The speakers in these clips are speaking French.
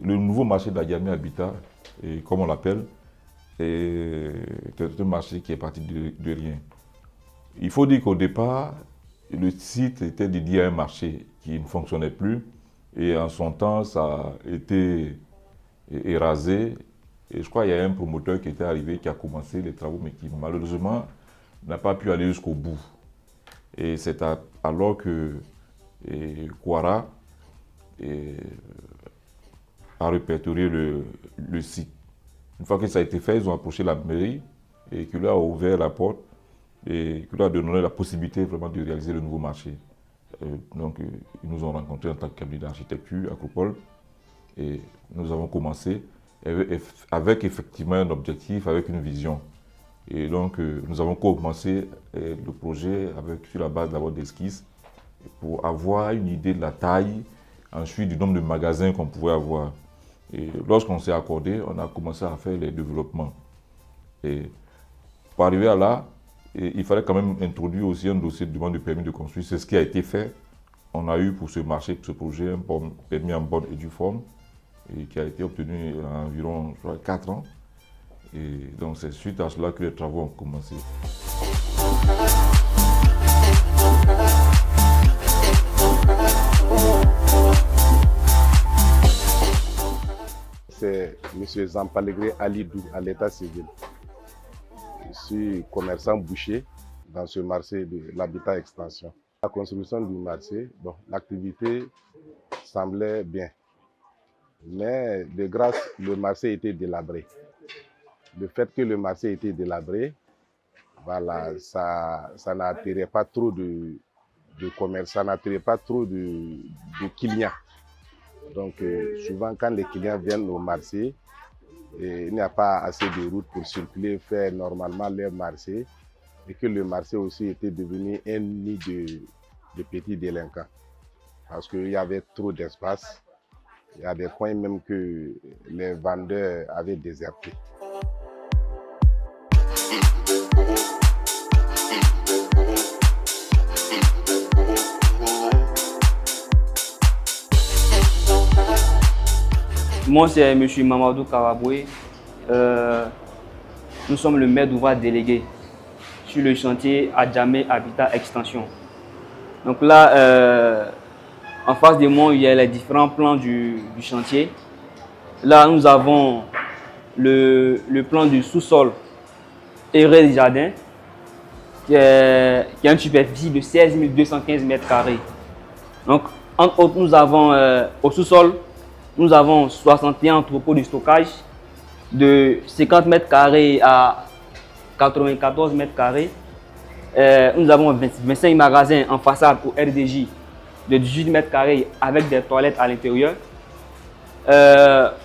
le nouveau marché d'Adjamé Habitat, et comme on l'appelle, est un marché qui est parti de rien. Il faut dire qu'au départ, le site était dédié à un marché qui ne fonctionnait plus et en son temps, ça a été rasé. Et je crois qu'il y a un promoteur qui était arrivé, qui a commencé les travaux, mais qui malheureusement n'a pas pu aller jusqu'au bout. Et c'est alors que Kouara a répertorié le site. Une fois que ça a été fait, ils ont approché la mairie et qui leur a ouvert la porte et qui leur a donné la possibilité vraiment de réaliser le nouveau marché. Donc, ils nous ont rencontrés en tant que cabinet d'architecture, Acropole, et nous avons commencé avec effectivement un objectif, avec une vision. Et donc, nous avons commencé le projet sur la base d'abord d'esquisses pour avoir une idée de la taille, ensuite du nombre de magasins qu'on pouvait avoir. Et lorsqu'on s'est accordé, on a commencé à faire les développements. Et pour arriver à là, il fallait quand même introduire aussi un dossier de demande de permis de construire. C'est ce qui a été fait. On a eu pour ce marché, pour ce projet, un permis en bonne et due forme, et qui a été obtenu à environ 4 ans. Et donc c'est suite à cela que les travaux ont commencé. C'est M. Zampalegré Alidou à l'état civil. Je suis commerçant boucher dans ce marché de l'habitat extension. La construction du marché, l'activité semblait bien. Mais de grâce, le marché était délabré. Le fait que le marché était délabré, voilà, ça n'attirait pas trop de commerce, ça n'attirait pas trop de clients. Donc souvent quand les clients viennent au marché, il n'y a pas assez de routes pour circuler, faire normalement leur marché, et que le marché aussi était devenu un nid de petits délinquants. Parce qu'il y avait trop d'espace. Il y a des coins même que les vendeurs avaient désertés. Moi, c'est M. Mamadou Karaboué. Nous sommes le maître d'ouvrage délégué sur le chantier Adjamé Habitat Extension. Donc là, en face de moi, il y a les différents plans du chantier. Là, nous avons le plan du sous-sol et du jardin, qui a une superficie de 16 215 mètres carrés. Donc, entre autres, nous avons au sous-sol, nous avons 61 entrepôts de stockage de 50 mètres carrés à 94 mètres carrés. Nous avons 25 magasins en façade au RDJ de 18 mètres carrés avec des toilettes à l'intérieur.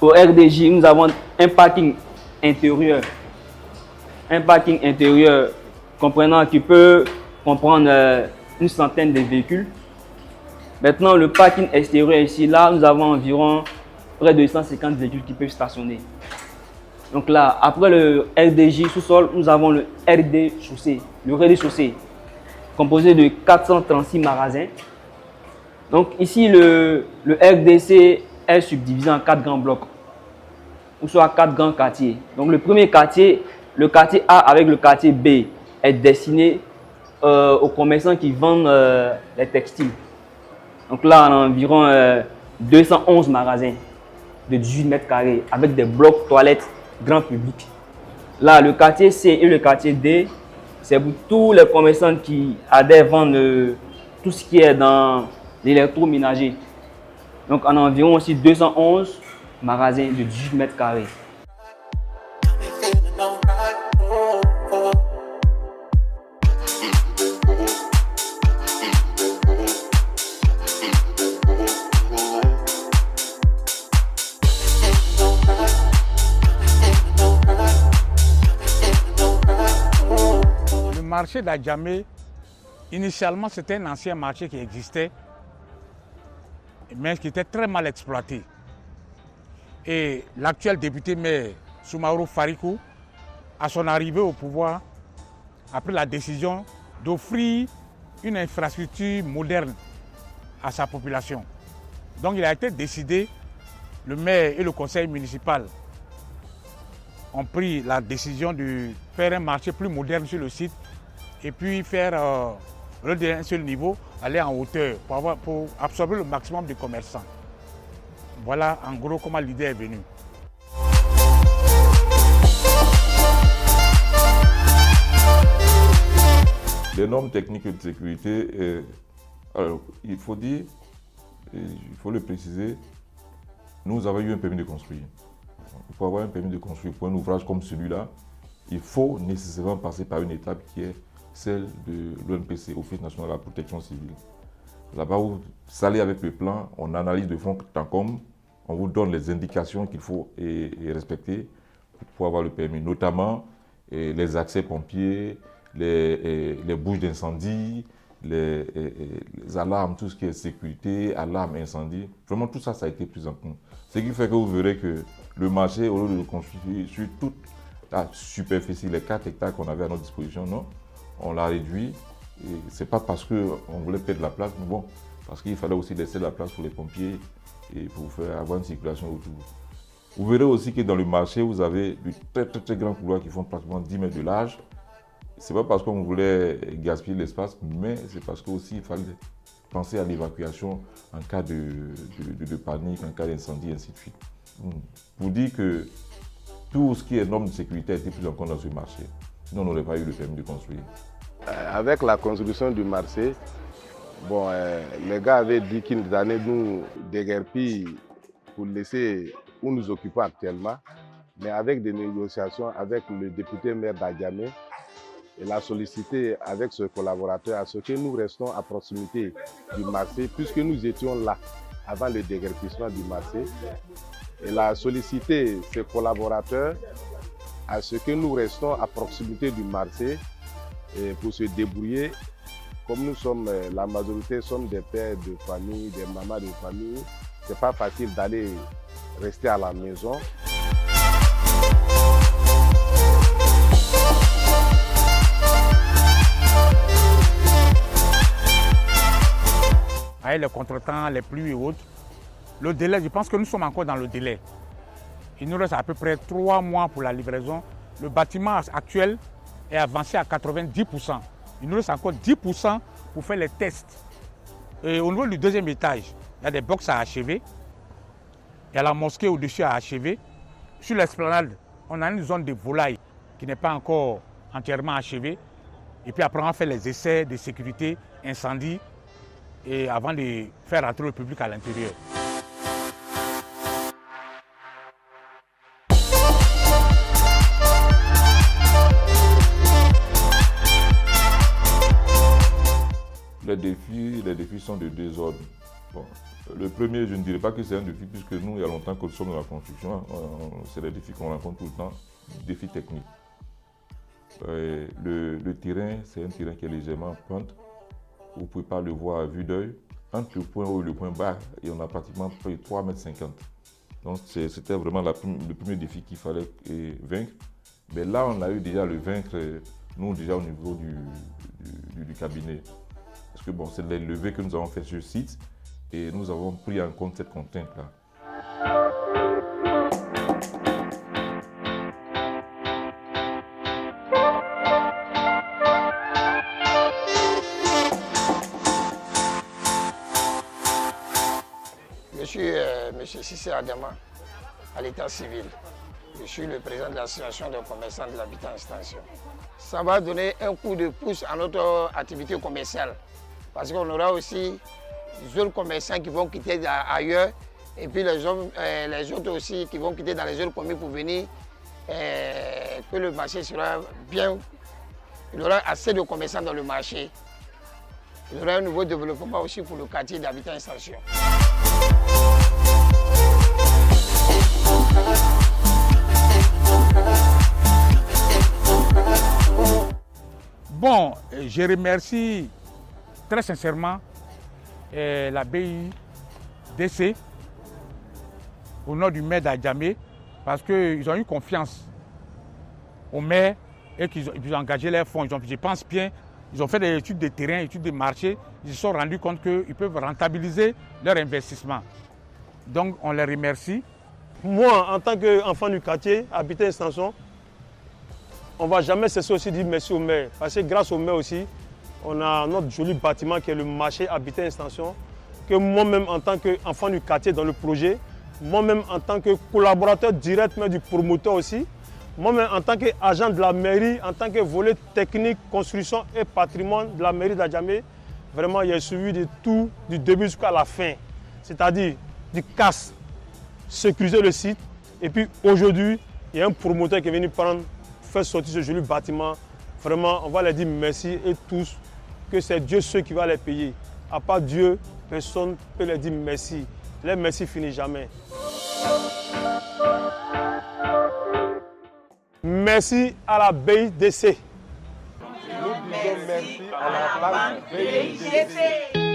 Au RDJ, nous avons un parking intérieur. Comprenant qui peut comprendre une centaine de véhicules. Maintenant, le parking extérieur ici, là, nous avons environ près de 150 véhicules qui peuvent stationner. Donc là, après le RDJ sous-sol, nous avons le RD-chaussée, composé de 436 magasins. Donc ici, le RDC est subdivisé en 4 grands blocs, ou soit 4 grands quartiers. Donc le premier quartier, le quartier A avec le quartier B, est destiné aux commerçants qui vendent les textiles. Donc là, on a environ 211 magasins de 18 mètres carrés avec des blocs toilettes grand public. Là, le quartier C et le quartier D, c'est pour tous les commerçants qui adhèrent vendre tout ce qui est dans l'électroménager. Donc, on a environ aussi 211 magasins de 18 mètres carrés. Le marché d'Adjamé, initialement, c'était un ancien marché qui existait, mais qui était très mal exploité. Et l'actuel député maire Soumaoro Farikou, à son arrivée au pouvoir, a pris la décision d'offrir une infrastructure moderne à sa population. Donc il a été décidé le maire et le conseil municipal ont pris la décision de faire un marché plus moderne sur le site et puis faire, au lieu d'un seul niveau, aller en hauteur pour absorber le maximum de commerçants. Voilà en gros comment l'idée est venue. Les normes techniques de sécurité, alors il faut dire, et il faut le préciser, nous avons eu un permis de construire. Pour avoir un permis de construire pour un ouvrage comme celui-là, il faut nécessairement passer par une étape qui est celle de l'ONPC, Office national de la protection civile. Là-bas, vous allez avec le plan, on analyse de fond en comble, on vous donne les indications qu'il faut et respecter pour avoir le permis, notamment les accès pompiers, les bouches d'incendie, les alarmes, tout ce qui est sécurité, alarmes, incendie. Vraiment, tout ça, ça a été pris en compte. Ce qui fait que vous verrez que le marché, au lieu de le construire sur toute la superficie, les 4 hectares qu'on avait à notre disposition, non, on l'a réduit. Ce n'est pas parce qu'on voulait perdre la place, mais bon, parce qu'il fallait aussi laisser la place pour les pompiers et pour avoir une circulation autour. Vous verrez aussi que dans le marché, vous avez de très grands couloirs qui font pratiquement 10 mètres de large. Ce n'est pas parce qu'on voulait gaspiller l'espace, mais c'est parce qu'il fallait penser à l'évacuation en cas de panique, en cas d'incendie, et ainsi de suite. Pour dire que tout ce qui est normes de sécurité a été pris en compte dans ce marché. Sinon, on n'aurait pas eu le permis de construire. Avec la construction du marché, bon, les gars avaient dit qu'ils allaient nous déguerpir pour laisser où nous occupons actuellement. Mais avec des négociations avec le député maire d'Adjamé, il a sollicité avec ses collaborateurs à ce que nous restons à proximité du marché, puisque nous étions là avant le déguerpissement du marché. Il a sollicité ses collaborateurs à ce que nous restons à proximité du marché et pour se débrouiller. Comme nous sommes, la majorité sommes des pères de famille, des mamans de famille, ce n'est pas facile d'aller rester à la maison. Avec les contretemps, les pluies et autres, le délai, je pense que nous sommes encore dans le délai. Il nous reste à peu près 3 mois pour la livraison. Le bâtiment actuel est avancé à 90%. Il nous reste encore 10% pour faire les tests. Et au niveau du deuxième étage, il y a des box à achever. Il y a la mosquée au-dessus à achever. Sur l'esplanade, on a une zone de volaille qui n'est pas encore entièrement achevée. Et puis après, on fait les essais de sécurité, incendie, et avant de faire rentrer le public à l'intérieur. Les défis sont de 2 ordres. Bon, le premier, je ne dirais pas que c'est un défi, puisque nous, il y a longtemps que nous sommes dans la construction. C'est des défis qu'on rencontre tout le temps, défis techniques. Le terrain, c'est un terrain qui est légèrement en pente. Vous ne pouvez pas le voir à vue d'œil. Entre le point haut et le point bas, et on a pratiquement 3,50 m. Donc c'était vraiment le premier défi qu'il fallait vaincre. Mais là, on a eu déjà le vaincre, nous déjà au niveau du cabinet. Parce que bon, c'est les levées que nous avons fait sur le site et nous avons pris en compte cette contrainte-là. Je suis M. Sissé Adama, à l'état civil. Je suis le président de l'association des commerçants de l'habitat extension. Ça va donner un coup de pouce à notre activité commerciale. Parce qu'on aura aussi des autres commerçants qui vont quitter ailleurs et puis les autres aussi qui vont quitter dans les autres communes pour venir, que le marché sera bien. Il y aura assez de commerçants dans le marché. Il y aura un nouveau développement aussi pour le quartier d'habitat extension. Bon, je remercie très sincèrement la BIDC au nom du maire d'Adjamé parce qu'ils ont eu confiance au maire et qu'ils ont engagé leurs fonds. Je pense bien, ils ont fait des études de terrain, études de marché. Ils se sont rendus compte qu'ils peuvent rentabiliser leur investissement. Donc on les remercie Moi, en tant qu'enfant du quartier, habitant Extension, on ne va jamais cesser aussi de dire merci au maire. Parce que grâce au maire aussi, on a notre joli bâtiment qui est le marché habitant Extension, que moi-même en tant qu'enfant du quartier dans le projet, moi-même en tant que collaborateur direct mais du promoteur aussi, moi-même en tant qu'agent de la mairie, en tant que volet technique, construction et patrimoine de la mairie d'Adjamé, vraiment il y a suivi de tout du début jusqu'à la fin. C'est-à-dire du casse, sécuriser le site. Et puis aujourd'hui, il y a un promoteur qui est venu faire sortir ce joli bâtiment. Vraiment, on va leur dire merci et tous, que c'est Dieu ceux qui va les payer. À part Dieu, personne ne peut leur dire merci. Les merci finissent jamais. Merci à la BIDC. Nous disons merci à la place BIDC.